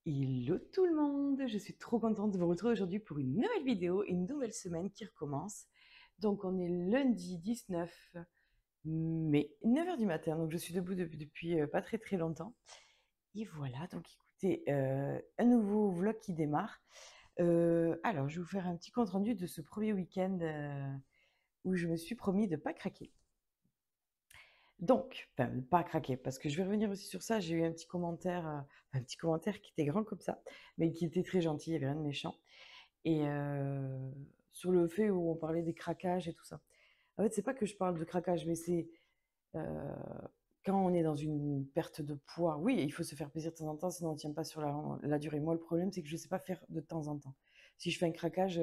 Hello tout le monde, je suis trop contente de vous retrouver aujourd'hui pour une nouvelle vidéo, une nouvelle semaine qui recommence. Donc on est lundi 19 mai, 9 h du matin, donc je suis debout depuis pas très très longtemps. Et voilà, donc écoutez, un nouveau vlog qui démarre. Alors je vais vous faire un petit compte rendu de ce premier week-end où je me suis promis de ne pas craquer. Donc, enfin, pas craquer, parce que je vais revenir aussi sur ça. J'ai eu un petit commentaire qui était grand comme ça, mais qui était très gentil, il n'y avait rien de méchant. Et sur le fait où on parlait des craquages et tout ça. En fait, c'est pas que je parle de craquage, mais c'est euh, quand on est dans une perte de poids. Oui, il faut se faire plaisir de temps en temps, sinon on ne tient pas sur la durée. Moi, le problème, c'est que je ne sais pas faire de temps en temps. Si je fais un craquage,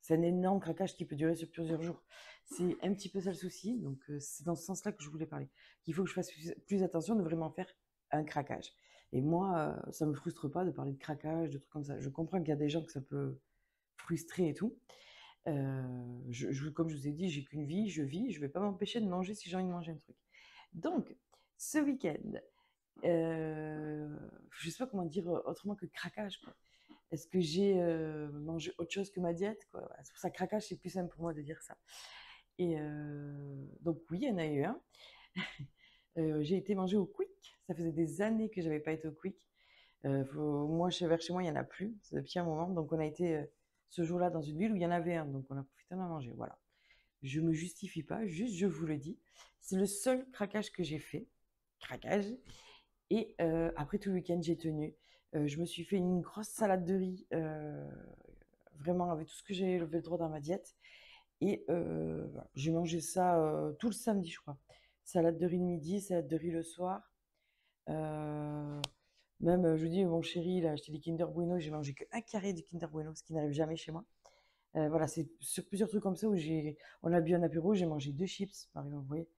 c'est un énorme craquage qui peut durer sur plusieurs jours. C'est un petit peu ça le souci. Donc, c'est dans ce sens-là que je voulais parler. Il faut que je fasse plus attention de vraiment faire un craquage. Et moi, ça ne me frustre pas de parler de craquage, de trucs comme ça. Je comprends qu'il y a des gens que ça peut frustrer et tout. Comme je vous ai dit, j'ai qu'une vie, je vis, je ne vais pas m'empêcher de manger si j'ai envie de manger un truc. Donc, ce week-end, je ne sais pas comment dire autrement que craquage, quoi. Est-ce que j'ai mangé autre chose que ma diète, quoi. Voilà, c'est pour ça que craquage, c'est plus simple pour moi de dire ça. Et donc oui, il y en a eu un. J'ai été manger au Quick. Ça faisait des années que j'avais pas été au Quick. Moi, vers chez moi, il n'y en a plus. C'est depuis un moment. Donc on a été ce jour-là dans une ville où il y en avait un. Donc on a profité d'en manger. Voilà. Je me justifie pas, juste je vous le dis. C'est le seul craquage que j'ai fait. Craquage. Et après tout le week-end, j'ai tenu. Je me suis fait une grosse salade de riz, vraiment avec tout ce que j'ai levé le droit dans ma diète. Et voilà, j'ai mangé ça tout le samedi, je crois. Salade de riz le midi, salade de riz le soir. Euh, Même, je dis, mon chéri, il a acheté des Kinder Bueno. J'ai mangé qu'un carré de Kinder Bueno, ce qui n'arrive jamais chez moi. Voilà, c'est sur plusieurs trucs comme ça où on a bu un apéro, j'ai mangé 2 chips, par exemple, vous voyez.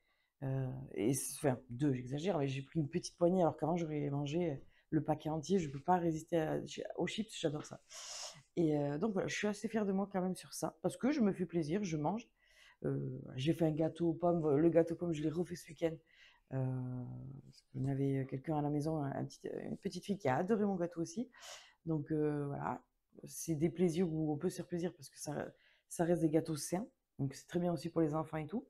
Enfin, deux, j'exagère, mais j'ai pris une petite poignée alors qu'avant j'aurais mangé le paquet entier. Je ne peux pas résister aux chips, j'adore ça. Et donc voilà, je suis assez fière de moi quand même sur ça, parce que je me fais plaisir, je mange. J'ai fait un gâteau aux pommes, le gâteau aux pommes, je l'ai refait ce week-end. Parce qu'on avait quelqu'un à la maison, une petite fille qui a adoré mon gâteau aussi. Donc voilà, c'est des plaisirs où on peut se faire plaisir parce que ça reste des gâteaux sains. Donc c'est très bien aussi pour les enfants et tout.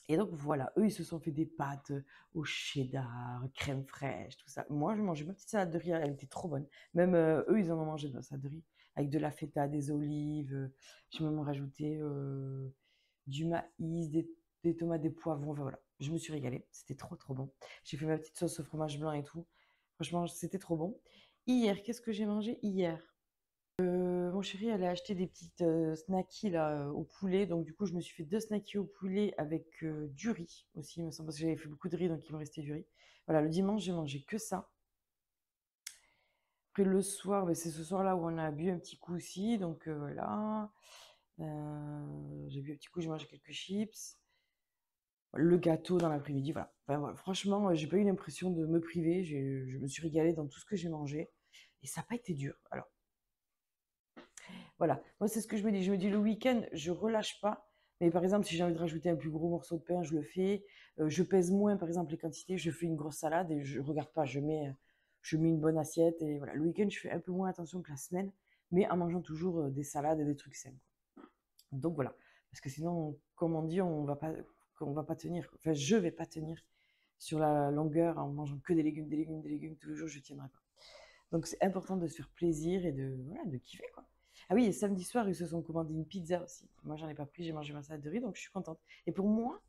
Et donc voilà, eux, ils se sont fait des pâtes au cheddar, crème fraîche, tout ça. Moi, je mangeais ma petite salade de riz, elle était trop bonne. Même eux, ils en ont mangé de la salade de riz avec de la feta, des olives. J'ai même rajouté du maïs, des tomates, des poivrons. Enfin, voilà, je me suis régalée. C'était trop, trop bon. J'ai fait ma petite sauce au fromage blanc et tout. Franchement, c'était trop bon. Hier, qu'est-ce que j'ai mangé hier? Mon chéri, elle a acheté des petites snackies là, au poulet. Donc, du coup, je me suis fait 2 snackies au poulet avec du riz aussi, il me semble, parce que j'avais fait beaucoup de riz, donc il me restait du riz. Voilà, le dimanche, j'ai mangé que ça. Après, le soir, c'est ce soir-là où on a bu un petit coup aussi. Donc, voilà. J'ai bu un petit coup, j'ai mangé quelques chips. Le gâteau dans l'après-midi, voilà. Enfin, voilà. Franchement, j'ai pas eu l'impression de me priver. Je me suis régalée dans tout ce que j'ai mangé. Et ça n'a pas été dur. Alors, voilà, moi c'est ce que je me dis. Je me dis le week-end, je relâche pas. Mais par exemple, si j'ai envie de rajouter un plus gros morceau de pain, je le fais. Je pèse moins, par exemple, les quantités. Je fais une grosse salade et je regarde pas. Je mets une bonne assiette. Et voilà, le week-end, je fais un peu moins attention que la semaine, mais en mangeant toujours des salades et des trucs sains, quoi. Donc voilà, parce que sinon, comme on dit, on va pas tenir. Enfin, je vais pas tenir sur la longueur en mangeant que des légumes, des légumes, des légumes tous les jours. Je tiendrai pas. Donc c'est important de se faire plaisir et voilà, de kiffer, quoi. Ah oui, et samedi soir, ils se sont commandé une pizza aussi. Moi, j'en ai pas pris, j'ai mangé ma salade de riz, donc je suis contente. Et pour moi,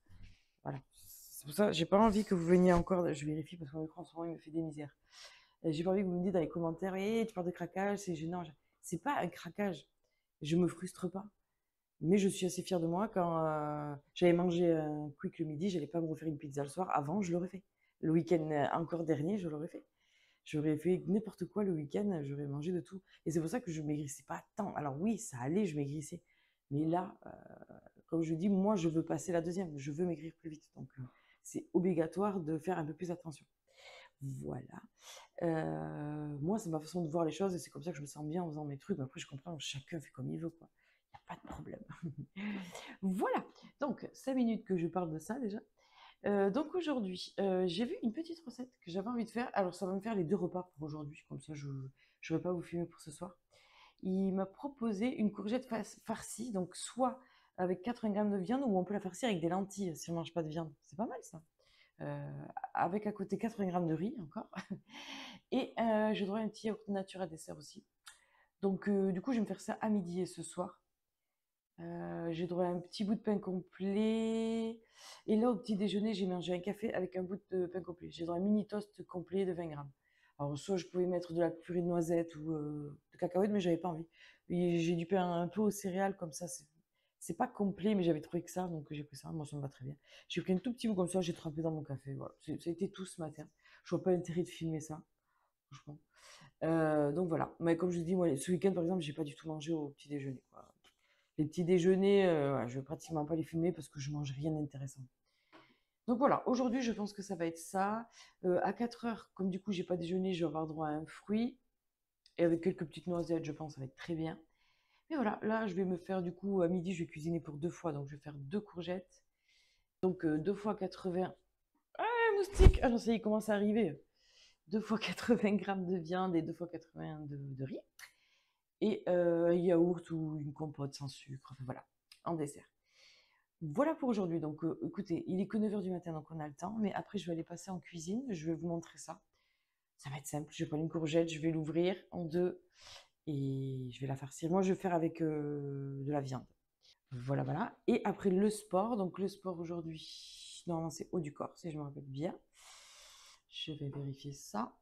voilà, c'est pour ça, j'ai pas envie que vous veniez encore, je vérifie parce que mon écran en ce moment, il me fait des misères. J'ai pas envie que vous me dites dans les commentaires, tu parles de craquage, c'est gênant. C'est pas un craquage, je me frustre pas. Mais je suis assez fière de moi quand j'avais mangé un quick le midi, j'allais pas me refaire une pizza le soir. Avant, je l'aurais fait. Le week-end encore dernier, je l'aurais fait. J'aurais fait n'importe quoi le week-end, j'aurais mangé de tout. Et c'est pour ça que je ne maigrissais pas tant. Alors oui, ça allait, je maigrissais. Mais là, comme je dis, moi, je veux passer la deuxième. Je veux maigrir plus vite. Donc, c'est obligatoire de faire un peu plus attention. Voilà. Moi, c'est ma façon de voir les choses et c'est comme ça que je me sens bien en faisant mes trucs. Mais après, je comprends, chacun fait comme il veut, quoi. Il n'y a pas de problème. Voilà. Donc, 5 minutes que je parle de ça déjà. Donc aujourd'hui, j'ai vu une petite recette que j'avais envie de faire. Alors ça va me faire les 2 repas pour aujourd'hui, comme ça je vais pas vous filmer pour ce soir. Il m'a proposé une courgette farcie, donc soit avec 80 grammes de viande ou on peut la farcir avec des lentilles si on mange pas de viande. C'est pas mal ça. Heu, Avec à côté 80 grammes de riz encore et je dois un petit yaourt nature à dessert aussi. Donc du coup, je vais me faire ça à midi et ce soir. J'ai droit à un petit bout de pain complet. Et là, au petit déjeuner, j'ai mangé un café avec un bout de pain complet. J'ai droit à un mini toast complet de 20 grammes. Alors, soit je pouvais mettre de la purée de noisettes ou de cacahuètes, mais j'avais pas envie. Et j'ai du pain un peu aux céréales, comme ça. C'est pas complet, mais j'avais trouvé que ça, donc j'ai pris ça. Moi, ça me va très bien. J'ai pris un tout petit bout comme ça, j'ai trempé dans mon café. Voilà. Ça a été tout ce matin. Je vois pas l'intérêt de filmer ça, franchement. Donc voilà. Mais comme je dis, moi, ce week-end, par exemple, j'ai pas du tout mangé au petit déjeuner, quoi. Les petits déjeuners, ouais, je vais pratiquement pas les fumer parce que je mange rien d'intéressant. Donc voilà, aujourd'hui, je pense que ça va être ça. À 4 heures, comme du coup, j'ai pas déjeuné, je vais avoir droit à un fruit et avec quelques petites noisettes, je pense, ça va être très bien. Mais voilà, là, je vais me faire du coup, à midi, je vais cuisiner pour 2 fois, donc je vais faire 2 courgettes. Donc 2 fois 80. Ah, moustique! Ah non, ça y est, il commence à arriver. 2 fois 80 grammes de viande et 2 fois 80 de riz. Et un yaourt ou une compote sans sucre, enfin voilà, en dessert. Voilà pour aujourd'hui. Donc, écoutez, il est que 9 heures du matin, donc on a le temps. Mais après, je vais aller passer en cuisine. Je vais vous montrer ça. Ça va être simple. Je vais prendre une courgette, je vais l'ouvrir en deux et je vais la farcir. Moi, je vais faire avec de la viande. Voilà, voilà. Et après, le sport. Donc, le sport aujourd'hui, normalement, c'est haut du corps, si je me rappelle bien. Je vais vérifier ça.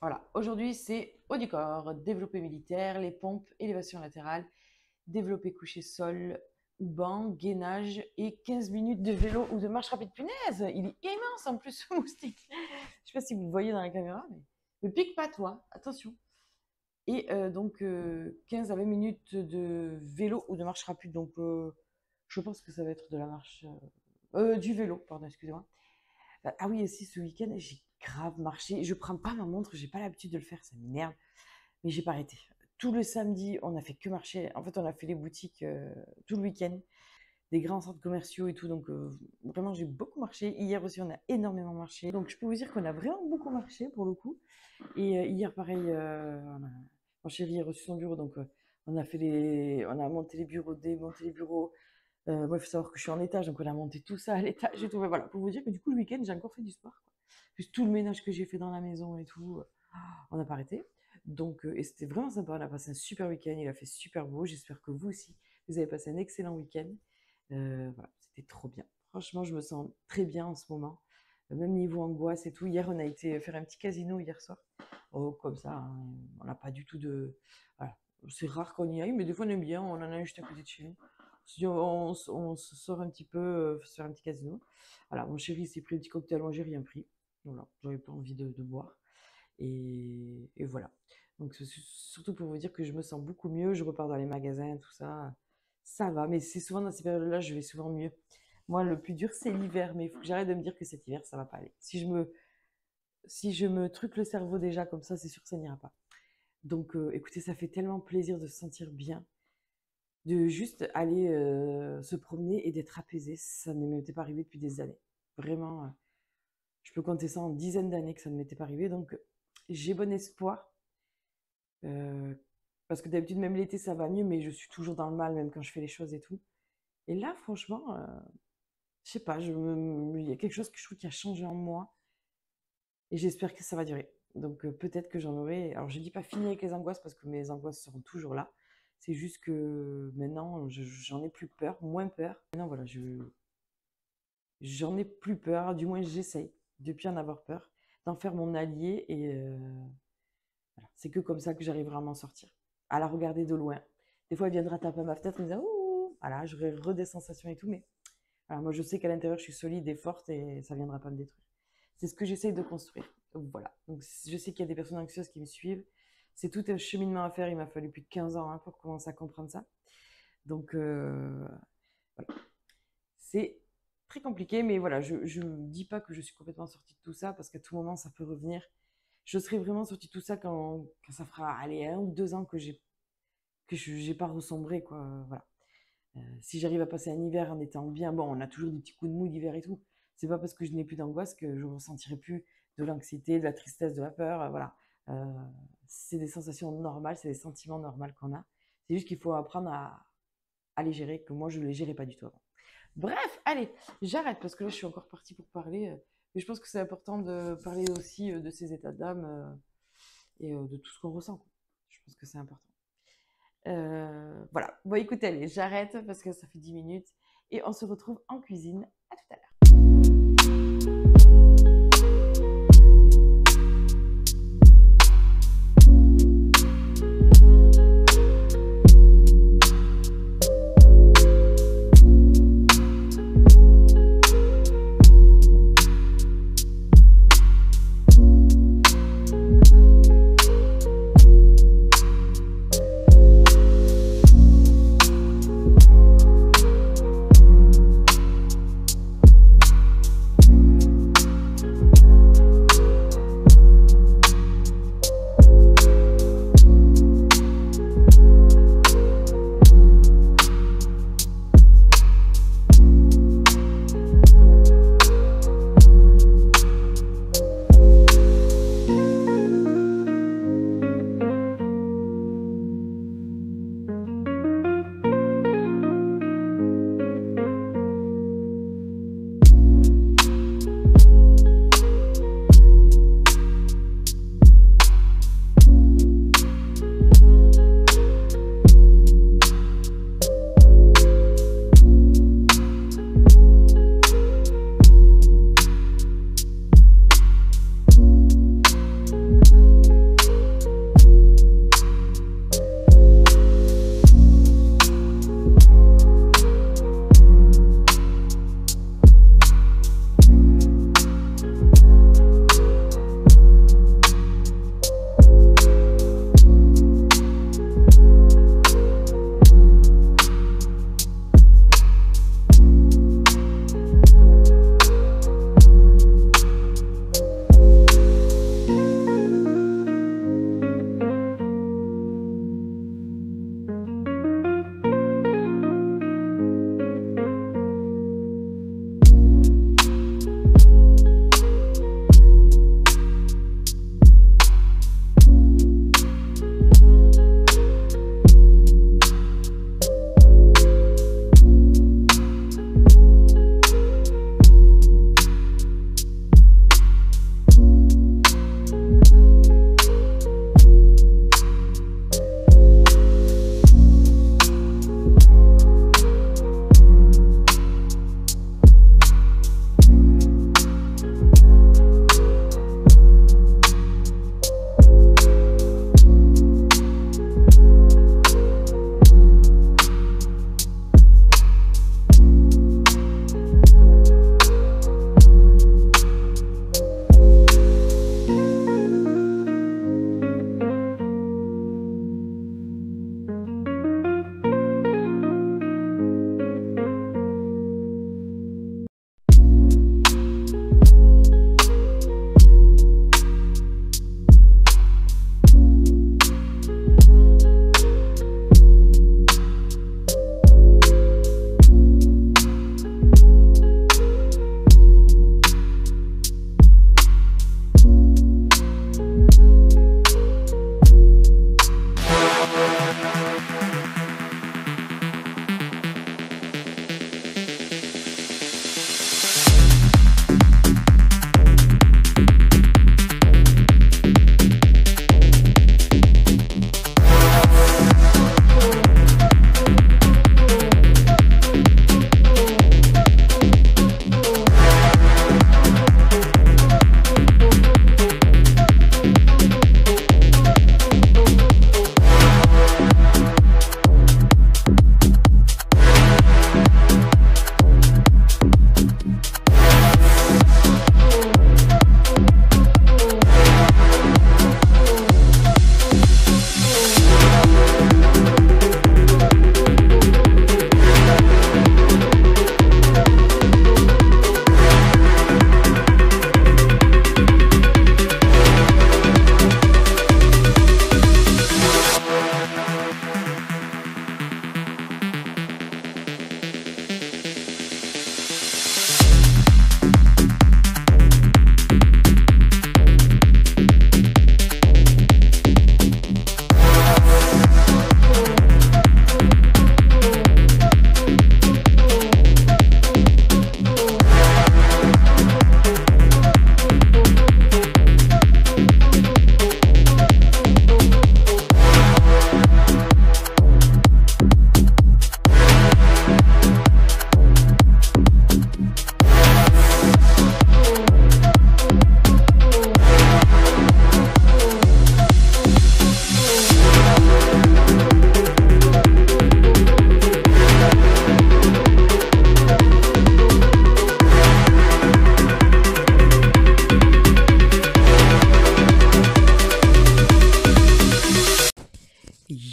Voilà. Aujourd'hui, c'est haut du corps, développé militaire, les pompes, élévation latérale, développé couché sol ou banc, gainage et 15 minutes de vélo ou de marche rapide. Punaise, il est immense en plus ce moustique. Je ne sais pas si vous le voyez dans la caméra, mais ne pique pas toi, attention. Et donc 15 à 20 minutes de vélo ou de marche rapide. Donc je pense que ça va être de la marche, du vélo, pardon, excusez-moi. Ah oui, aussi ce week-end, j'ai grave marché. Je prends pas ma montre, j'ai pas l'habitude de le faire, ça m'énerve. Mais j'ai pas arrêté. Tout le samedi, on a fait que marcher. En fait, on a fait les boutiques tout le week-end, des grands centres commerciaux et tout. Donc, vraiment, j'ai beaucoup marché. Hier aussi, on a énormément marché. Donc, je peux vous dire qu'on a vraiment beaucoup marché pour le coup. Et hier, pareil, mon chéri a reçu son bureau. Donc, on a monté les bureaux, démonté les bureaux. Moi, il faut savoir que je suis en étage. Donc, on a monté tout ça à l'étage et tout. Mais voilà, pour vous dire que du coup, le week-end, j'ai encore fait du sport, quoi. Plus tout le ménage que j'ai fait dans la maison et tout. On n'a pas arrêté. Donc, et c'était vraiment sympa. On a passé un super week-end. Il a fait super beau. J'espère que vous aussi, vous avez passé un excellent week-end. Voilà, c'était trop bien. Franchement, je me sens très bien en ce moment. Même niveau angoisse et tout. Hier, on a été faire un petit casino hier soir. Oh, comme ça, hein, on n'a pas du tout de. Voilà. C'est rare qu'on y aille, mais des fois on aime bien. On en a un juste à côté de chez nous. On se dit, on se sort un petit peu, se faire un petit casino. Voilà, mon chéri s'est pris un petit cocktail, moi j'ai rien pris. Voilà, j'avais pas envie de boire. Et voilà. Donc, c'est surtout pour vous dire que je me sens beaucoup mieux. Je repars dans les magasins, tout ça. Ça va, mais c'est souvent dans ces périodes-là, je vais souvent mieux. Moi, le plus dur, c'est l'hiver, mais il faut que j'arrête de me dire que cet hiver, ça va pas aller. Si je me truque le cerveau déjà comme ça, c'est sûr que ça n'ira pas. Donc, écoutez, ça fait tellement plaisir de se sentir bien, de juste aller se promener et d'être apaisé. Ça ne m'était pas arrivé depuis des années. Vraiment, je peux compter ça en dizaines d'années que ça ne m'était pas arrivé. Donc, j'ai bon espoir. Parce que d'habitude, même l'été, ça va mieux, mais je suis toujours dans le mal, même quand je fais les choses et tout. Et là, franchement, je sais pas, il y a quelque chose que je trouve qui a changé en moi. Et j'espère que ça va durer. Donc peut-être que j'en aurai. Alors je dis pas fini avec les angoisses parce que mes angoisses seront toujours là. C'est juste que maintenant, j'en ai plus peur, moins peur. Maintenant, voilà, j'en ai plus peur. Du moins, j'essaye de plus en avoir peur, d'en faire mon allié. Et voilà. C'est que comme ça que j'arriverai à m'en sortir. À la regarder de loin. Des fois, elle viendra taper à ma fenêtre et me dire ouh, voilà, j'aurai des sensations et tout, mais voilà, moi je sais qu'à l'intérieur je suis solide et forte et ça viendra pas me détruire. C'est ce que j'essaye de construire. Donc voilà. Donc je sais qu'il y a des personnes anxieuses qui me suivent. C'est tout un cheminement à faire. Il m'a fallu plus de 15 ans hein, pour commencer à comprendre ça. Donc voilà. C'est très compliqué, mais voilà, je ne dis pas que je suis complètement sortie de tout ça parce qu'à tout moment ça peut revenir. Je serai vraiment sortie de tout ça quand ça fera allez, 1 ou 2 ans que j'ai pas ressombré, quoi. Voilà. Si j'arrive à passer un hiver en étant bien, bon, on a toujours des petits coups de mou d'hiver et tout. C'est pas parce que je n'ai plus d'angoisse que je ne ressentirai plus de l'anxiété, de la tristesse, de la peur. Voilà. Euh, c'est des sensations normales, c'est des sentiments normaux qu'on a. C'est juste qu'il faut apprendre à les gérer, que moi, je ne les gérais pas du tout avant. Bref, allez, j'arrête parce que là, je suis encore partie pour parler. Mais je pense que c'est important de parler aussi de ces états d'âme et de tout ce qu'on ressent, quoi. Je pense que c'est important. Voilà. Bon, écoutez, allez, j'arrête parce que ça fait 10 minutes et on se retrouve en cuisine. À tout à l'heure.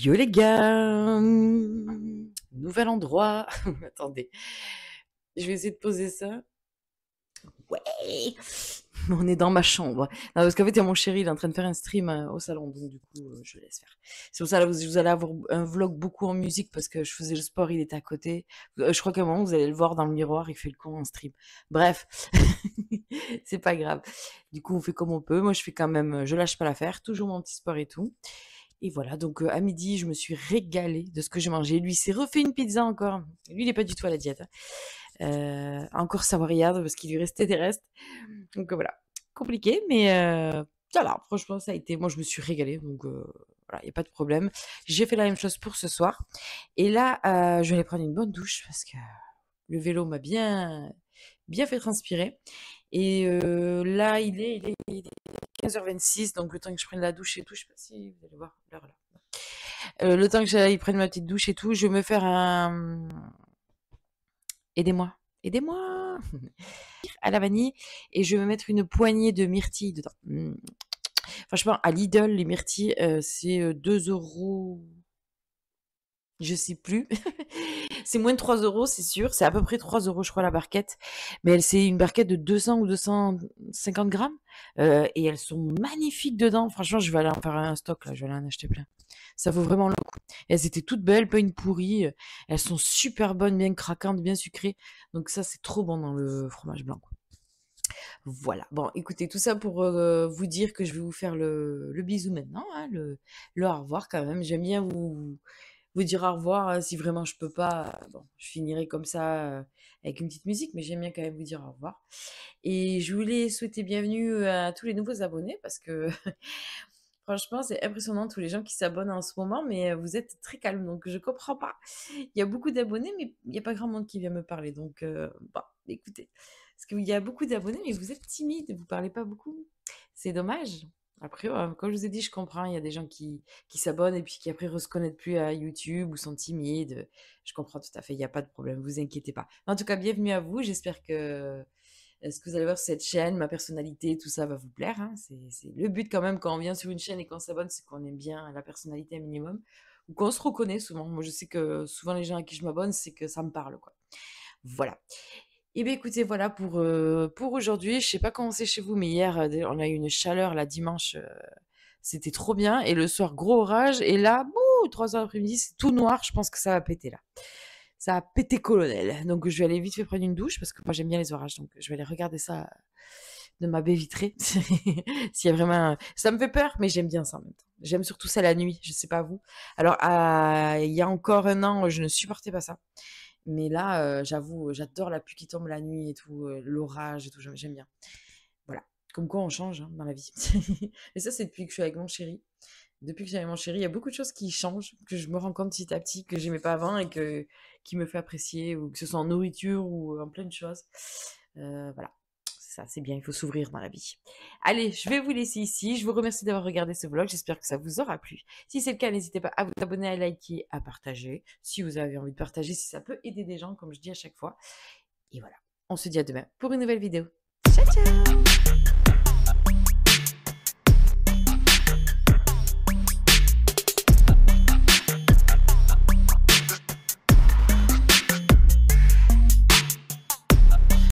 Yo les gars, nouvel endroit. Attendez, je vais essayer de poser ça. Ouais, on est dans ma chambre. Non, parce qu'en fait, il y a mon chéri, il est en train de faire un stream au salon, donc du coup, je laisse faire. C'est pour ça que vous allez avoir un vlog beaucoup en musique parce que je faisais le sport, il était à côté. Je crois qu'à un moment, vous allez le voir dans le miroir, il fait le con en stream. Bref, c'est pas grave. Du coup, on fait comme on peut. Moi, je fais quand même, je lâche pas l'affaire, toujours mon petit sport et tout. Et voilà, donc à midi, je me suis régalée de ce que j'ai mangé. Lui, il s'est refait une pizza encore. Lui, il n'est pas du tout à la diète, hein. Encore savoyarde parce qu'il lui restait des restes. Donc voilà, compliqué, mais ça va. Franchement, ça a été. Moi, je me suis régalée, donc voilà, il n'y a pas de problème. J'ai fait la même chose pour ce soir. Et là, je vais aller prendre une bonne douche parce que le vélo m'a bien fait transpirer. Et là, il est 15h26, donc le temps que je prenne la douche et tout, je sais pas si vous allez voir l'heure là. Le temps que j'aille prendre ma petite douche et tout, je vais me faire un... Aidez-moi, aidez-moi à la vanille et je vais me mettre une poignée de myrtilles dedans. Franchement, à Lidl, les myrtilles, c'est 2 €. Je sais plus. C'est moins de 3 euros, c'est sûr. C'est à peu près 3 euros, je crois, la barquette. Mais c'est une barquette de 200 ou 250 grammes. Et elles sont magnifiques dedans. Franchement, je vais aller en faire un stock, là. Je vais aller en acheter plein. Ça vaut vraiment le coup. Elles étaient toutes belles, pas une pourrie. Elles sont super bonnes, bien craquantes, bien sucrées. Donc ça, c'est trop bon dans le fromage blanc, quoi. Voilà. Bon, écoutez, tout ça pour vous dire que je vais vous faire le bisou maintenant, hein, le au revoir quand même. J'aime bien vous dire au revoir. Si vraiment je peux pas, bon, je finirai comme ça avec une petite musique, mais j'aime bien quand même vous dire au revoir. Et je voulais souhaiter bienvenue à tous les nouveaux abonnés parce que franchement, c'est impressionnant tous les gens qui s'abonnent en ce moment, mais vous êtes très calmes, donc je comprends pas. Il y a beaucoup d'abonnés, mais il n'y a pas grand monde qui vient me parler. Donc, bon, écoutez, parce qu'il y a beaucoup d'abonnés, mais vous êtes timide, vous parlez pas beaucoup. C'est dommage. Après, comme je vous ai dit, je comprends. Il y a des gens qui s'abonnent et puis qui après ne se connectent plus à YouTube ou sont timides. Je comprends tout à fait. Il n'y a pas de problème. Vous inquiétez pas. En tout cas, bienvenue à vous. J'espère que ce que vous allez voir sur cette chaîne, ma personnalité, tout ça va vous plaire, hein. C'est le but quand même quand on vient sur une chaîne et qu'on s'abonne, c'est qu'on aime bien la personnalité un minimum ou qu'on se reconnaît souvent. Moi, je sais que souvent les gens à qui je m'abonne, c'est que ça me parle, quoi. Voilà. Et bien écoutez, voilà pour aujourd'hui. Je sais pas comment c'est chez vous, mais hier, on a eu une chaleur là dimanche, c'était trop bien. Et le soir, gros orage. Et là, bouh, 3 heures l'après-midi, c'est tout noir. Je pense que ça va péter là. Ça a pété colonel. Donc je vais aller vite fait prendre une douche parce que moi j'aime bien les orages. Donc je vais aller regarder ça de ma baie vitrée. S'il y a vraiment... Ça me fait peur, mais j'aime bien ça en même temps. J'aime surtout ça la nuit, je sais pas vous. Alors il y a encore un an, je ne supportais pas ça. Mais là, j'avoue, j'adore la pluie qui tombe la nuit et tout, l'orage et tout, j'aime bien. Voilà. Comme quoi on change hein, dans la vie. Et ça, c'est depuis que je suis avec mon chéri. Depuis que j'ai avec mon chéri, il y a beaucoup de choses qui changent, que je me rends compte petit à petit que j'aimais pas avant et qui me fait apprécier, ou que ce soit en nourriture ou en plein de choses. Voilà. Ça, c'est bien, il faut s'ouvrir dans la vie. Allez, je vais vous laisser ici. Je vous remercie d'avoir regardé ce vlog. J'espère que ça vous aura plu. Si c'est le cas, n'hésitez pas à vous abonner, à liker, à partager. Si vous avez envie de partager, si ça peut aider des gens, comme je dis à chaque fois. Et voilà, on se dit à demain pour une nouvelle vidéo. Ciao, ciao!